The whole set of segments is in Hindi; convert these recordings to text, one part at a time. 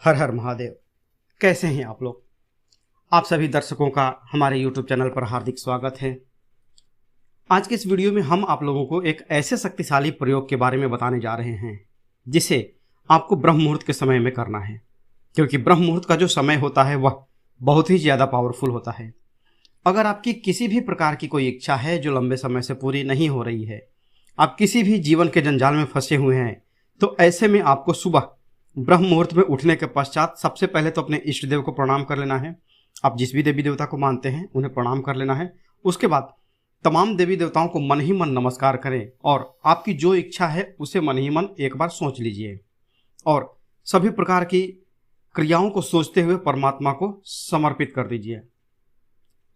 हर हर महादेव। कैसे हैं आप लोग? आप सभी दर्शकों का हमारे YouTube चैनल पर हार्दिक स्वागत है। आज के इस वीडियो में हम आप लोगों को एक ऐसे शक्तिशाली प्रयोग के बारे में बताने जा रहे हैं जिसे आपको ब्रह्म मुहूर्त के समय में करना है, क्योंकि ब्रह्म मुहूर्त का जो समय होता है वह बहुत ही ज़्यादा पावरफुल होता है। अगर आपकी किसी भी प्रकार की कोई इच्छा है जो लंबे समय से पूरी नहीं हो रही है, आप किसी भी जीवन के जंजाल में फंसे हुए हैं, तो ऐसे में आपको सुबह ब्रह्म मुहूर्त में उठने के पश्चात सबसे पहले तो अपने इष्ट देव को प्रणाम कर लेना है। आप जिस भी देवी देवता को मानते हैं उन्हें प्रणाम कर लेना है। उसके बाद तमाम देवी देवताओं को मन ही मन नमस्कार करें और आपकी जो इच्छा है उसे मन ही मन एक बार सोच लीजिए और सभी प्रकार की क्रियाओं को सोचते हुए परमात्मा को समर्पित कर दीजिए।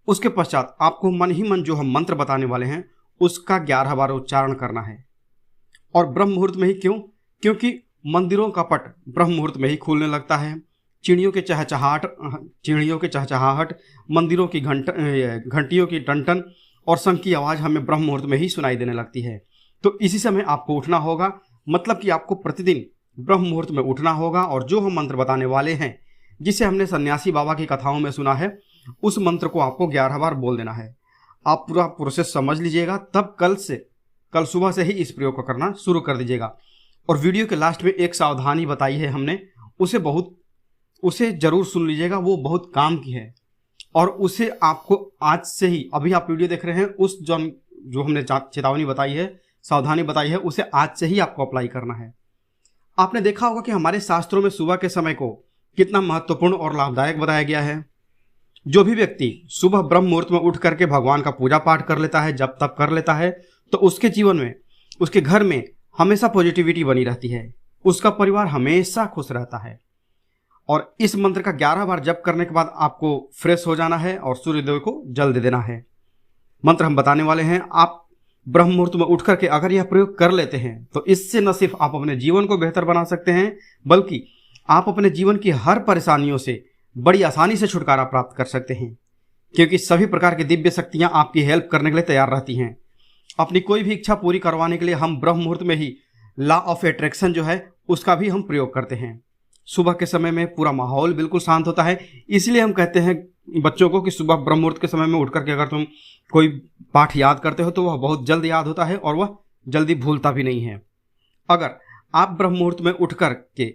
उसके पश्चात आपको मन ही मन जो हम मंत्र बताने वाले हैं उसका 11 बार उच्चारण करना है। और ब्रह्म मुहूर्त में ही क्यों? क्योंकि मंदिरों का पट ब्रह्म मुहूर्त में ही खुलने लगता है। चिड़ियों के चहचहाहट, मंदिरों की घंटियों की टन और शंख की आवाज़ हमें ब्रह्म मुहूर्त में ही सुनाई देने लगती है। तो इसी समय आपको उठना होगा, मतलब कि आपको प्रतिदिन ब्रह्म मुहूर्त में उठना होगा और जो हम मंत्र बताने वाले हैं, जिसे हमने सन्यासी बाबा की कथाओं में सुना है, उस मंत्र को आपको 11 बार बोल देना है। आप पूरा प्रोसेस समझ लीजिएगा, तब कल सुबह से ही इस प्रयोग को करना शुरू कर दीजिएगा। और वीडियो के लास्ट में एक सावधानी बताई है हमने, उसे जरूर सुन लीजिएगा, वो बहुत काम की है। और उसे आपको आज से ही, अभी आप वीडियो देख रहे हैं, उस जो हमने चेतावनी बताई है, सावधानी बताई है, उसे आज से ही आपको अप्लाई करना है। आपने देखा होगा कि हमारे शास्त्रों में सुबह के समय को कितना महत्वपूर्ण और लाभदायक बताया गया है। जो भी व्यक्ति सुबह ब्रह्म मुहूर्त में उठ करके भगवान का पूजा पाठ कर लेता है, जब तब कर लेता है, तो उसके जीवन में, उसके घर में हमेशा पॉजिटिविटी बनी रहती है, उसका परिवार हमेशा खुश रहता है। और इस मंत्र का 11 बार जप करने के बाद आपको फ्रेश हो जाना है और सूर्यदेव को जल दे देना है। मंत्र हम बताने वाले हैं, आप ब्रह्म मुहूर्त में उठ करके अगर यह प्रयोग कर लेते हैं तो इससे न सिर्फ आप अपने जीवन को बेहतर बना सकते हैं, बल्कि आप अपने जीवन की हर परेशानियों से बड़ी आसानी से छुटकारा प्राप्त कर सकते हैं, क्योंकि सभी प्रकार की दिव्य शक्तियां आपकी हेल्प करने के लिए तैयार रहती हैं। अपनी कोई भी इच्छा पूरी करवाने के लिए हम ब्रह्म मुहूर्त में ही लॉ ऑफ अट्रैक्शन जो है उसका भी हम प्रयोग करते हैं। सुबह के समय में पूरा माहौल बिल्कुल शांत होता है, इसलिए हम कहते हैं बच्चों को कि सुबह ब्रह्म मुहूर्त के समय में उठ करके अगर तुम कोई पाठ याद करते हो तो वह बहुत जल्द याद होता है और वह जल्दी भूलता भी नहीं है। अगर आप ब्रह्म मुहूर्त में उठ कर के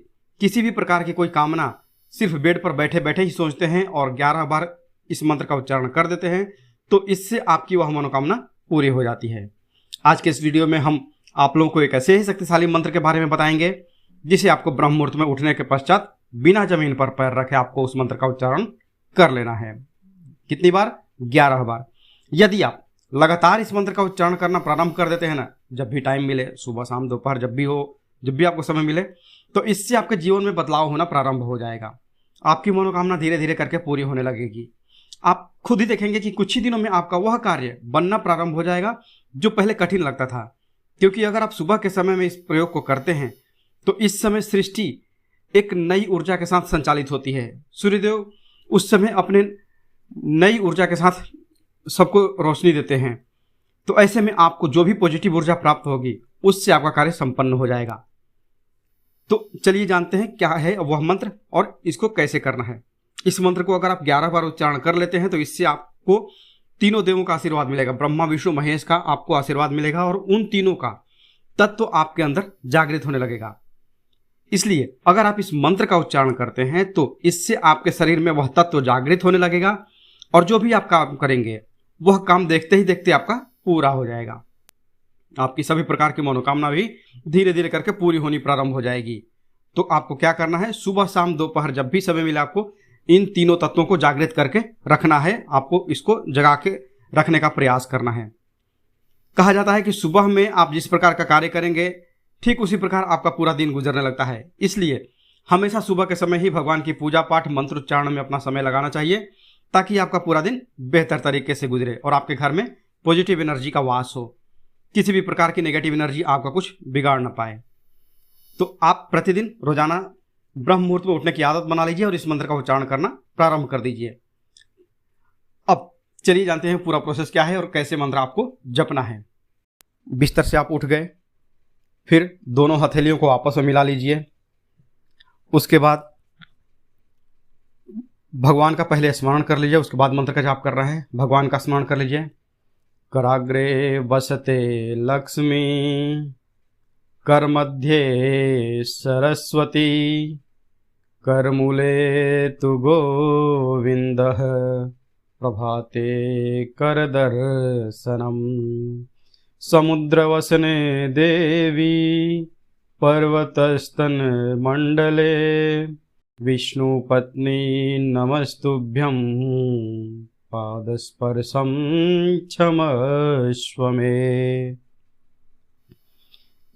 किसी भी प्रकार की कोई कामना सिर्फ बेड पर बैठे बैठे ही सोचते हैं और 11 बार इस मंत्र का उच्चारण कर देते हैं, तो इससे आपकी वह मनोकामना पूरी हो जाती है। आज के इस वीडियो में हम आप लोगों को एक ऐसे ही शक्तिशाली मंत्र के बारे में बताएंगे जिसे आपको ब्रह्म मुहूर्त में उठने के पश्चात बिना जमीन पर पैर रखे आपको उस मंत्र का उच्चारण कर लेना है। कितनी बार? 11 बार। यदि आप लगातार इस मंत्र का उच्चारण करना प्रारंभ कर देते हैं ना, जब भी टाइम मिले, सुबह शाम दोपहर, जब भी आपको समय मिले, तो इससे आपके जीवन में बदलाव होना प्रारंभ हो जाएगा। आपकी मनोकामना धीरे धीरे करके पूरी होने लगेगी। आप खुद ही देखेंगे कि कुछ ही दिनों में आपका वह कार्य बनना प्रारंभ हो जाएगा जो पहले कठिन लगता था। क्योंकि अगर आप सुबह के समय में इस प्रयोग को करते हैं तो इस समय सृष्टि एक नई ऊर्जा के साथ संचालित होती है। सूर्यदेव उस समय अपने नई ऊर्जा के साथ सबको रोशनी देते हैं। तो ऐसे में आपको जो भी पॉजिटिव ऊर्जा प्राप्त होगी उससे आपका कार्य संपन्न हो जाएगा। तो चलिए जानते हैं क्या है वह मंत्र और इसको कैसे करना है। इस मंत्र को अगर आप 11 बार उच्चारण कर लेते हैं तो इससे आपको तीनों देवों का आशीर्वाद मिलेगा। ब्रह्मा, विष्णु, महेश का आपको आशीर्वाद मिलेगा और उन तीनों का तत्व तो आपके अंदर जागृत होने लगेगा। इसलिए अगर आप इस मंत्र का उच्चारण करते हैं तो इससे आपके शरीर में वह तत्व जागृत होने लगेगा और जो भी आप काम करेंगे वह काम देखते ही देखते आपका पूरा हो जाएगा। आपकी सभी प्रकार की मनोकामना भी धीरे धीरे करके पूरी होनी प्रारंभ हो जाएगी। तो आपको क्या करना है? सुबह शाम दोपहर जब भी समय मिले आपको इन तीनों तत्वों को जागृत करके रखना है। आपको इसको जगा के रखने का प्रयास करना है। कहा जाता है कि सुबह में आप जिस प्रकार का कार्य करेंगे ठीक उसी प्रकार आपका पूरा दिन गुजरने लगता है। इसलिए हमेशा सुबह के समय ही भगवान की पूजा पाठ मंत्र उच्चारण में अपना समय लगाना चाहिए, ताकि आपका पूरा दिन बेहतर तरीके से गुजरे और आपके घर में पॉजिटिव एनर्जी का वास हो, किसी भी प्रकार की नेगेटिव एनर्जी आपका कुछ बिगाड़ ना पाए। तो आप प्रतिदिन रोजाना ब्रह्म मुहूर्त में उठने की आदत बना लीजिए और इस मंत्र का उच्चारण करना प्रारंभ कर दीजिए। अब चलिए जानते हैं पूरा प्रोसेस क्या है और कैसे मंत्र आपको जपना है। बिस्तर से आप उठ गए, फिर दोनों हथेलियों को आपस में मिला लीजिए। उसके बाद भगवान का पहले स्मरण कर लीजिए, उसके बाद मंत्र का जाप कर रहे हैं। भगवान का स्मरण कर लीजिए। कराग्रे वसते लक्ष्मी, कर मध्ये सरस्वती, करमूले तु गोविंदः, प्रभाते कर दर्शनम। समुद्रवसने देवी, पर्वतस्तन मंडले, विष्णुपत्नी नमस्तुभ्यं, पादस्पर्शं क्षमस्व मे।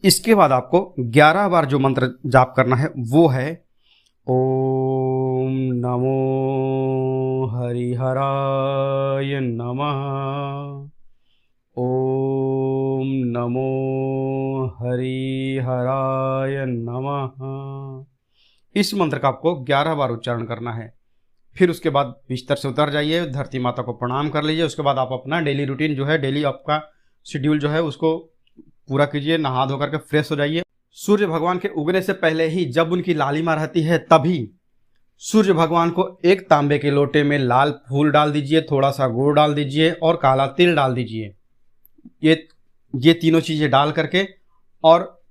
इसके बाद आपको 11 बार जो मंत्र जाप करना है वो है ओम नमो हरिहराय नमः, ओम नमो हरिहराय नमः। इस मंत्र का आपको 11 बार उच्चारण करना है। फिर उसके बाद बिस्तर से उतर जाइए, धरती माता को प्रणाम कर लीजिए। उसके बाद आप अपना डेली रूटीन जो है, डेली आपका शेड्यूल जो है उसको पूरा कीजिए, नहा धो करके फ्रेश हो जाइए। सूर्य भगवान के उगने से पहले ही जब उनकी लालिमा रहती है तभी सूर्य भगवान को एक तांबे के लोटे में लाल फूल डाल दीजिए, थोड़ा सा गुड़ डाल दीजिए और काला तिल डाल दीजिए। ये तीनों चीजें डाल करके और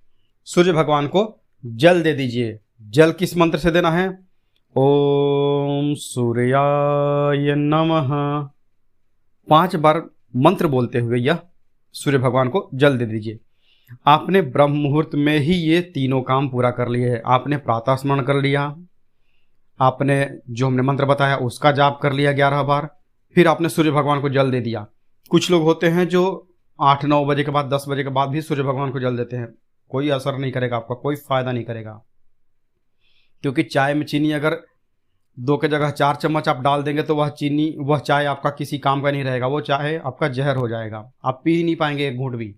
सूर्य भगवान को जल दे दीजिए। जल किस मंत्र से देना है? ओम सूर्याय नमः। 5 बार मंत्र बोलते हुए यह सूर्य भगवान को जल दे दीजिए। आपने ब्रह्म मुहूर्त में ही ये तीनों काम पूरा कर लिए हैं। आपने प्रातः स्मरण कर लिया, आपने जो हमने मंत्र बताया उसका जाप कर लिया 11 बार, फिर आपने सूर्य भगवान को जल दे दिया। कुछ लोग होते हैं जो 8-9 बजे के बाद, 10 बजे के बाद भी सूर्य भगवान को जल देते हैं। कोई असर नहीं करेगा, आपका कोई फायदा नहीं करेगा, क्योंकि चाय में चीनी अगर 2 के जगह 4 चम्मच आप डाल देंगे तो वह चाय आपका किसी काम का नहीं रहेगा। वो चाय आपका जहर हो जाएगा, आप पी ही नहीं पाएंगे एक घूंट भी।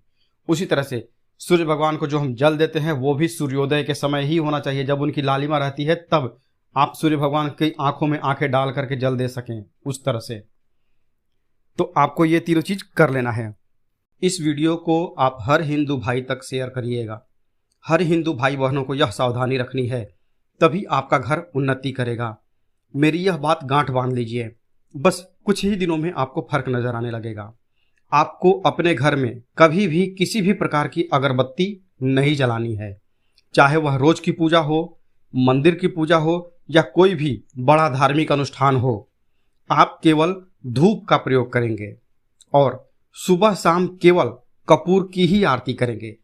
उसी तरह से सूर्य भगवान को जो हम जल देते हैं वो भी सूर्योदय के समय ही होना चाहिए, जब उनकी लालिमा रहती है तब आप सूर्य भगवान की आंखों में आंखें डाल करके जल दे सकें, उस तरह से। तो आपको ये तीनों चीज कर लेना है। इस वीडियो को आप हर हिंदू भाई तक शेयर करिएगा। हर हिंदू भाई बहनों को यह सावधानी रखनी है, तभी आपका घर उन्नति करेगा। मेरी यह बात गांठ बांध लीजिए, बस कुछ ही दिनों में आपको फर्क नजर आने लगेगा। आपको अपने घर में कभी भी किसी भी प्रकार की अगरबत्ती नहीं जलानी है, चाहे वह रोज की पूजा हो, मंदिर की पूजा हो या कोई भी बड़ा धार्मिक अनुष्ठान हो। आप केवल धूप का प्रयोग करेंगे और सुबह शाम केवल कपूर की ही आरती करेंगे।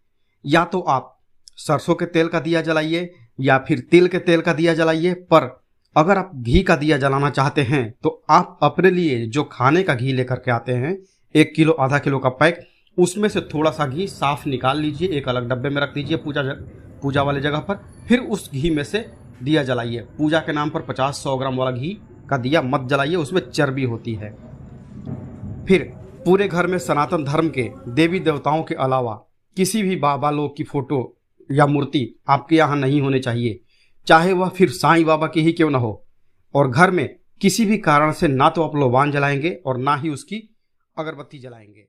या तो आप सरसों के तेल का दिया जलाइए या फिर तिल के तेल का दिया जलाइए, पर अगर आप घी का दिया जलाना चाहते हैं तो आप अपने लिए जो खाने का घी लेकर के आते हैं, 1 किलो आधा किलो का पैक, उसमें से थोड़ा सा घी साफ निकाल लीजिए, एक अलग डब्बे में रख दीजिए पूजा वाले जगह पर। फिर उस घी में से दिया जलाइए। पूजा के नाम पर 50-100 ग्राम वाला घी का दिया मत जलाइए, उसमें चर्बी होती है। फिर पूरे घर में सनातन धर्म के देवी देवताओं के अलावा किसी भी बाबा लोग की फोटो या मूर्ति आपके यहाँ नहीं होने चाहिए, चाहे वह फिर साईं बाबा की ही क्यों ना हो। और घर में किसी भी कारण से ना तो आप लोबान जलाएंगे और ना ही उसकी अगरबत्ती जलाएंगे।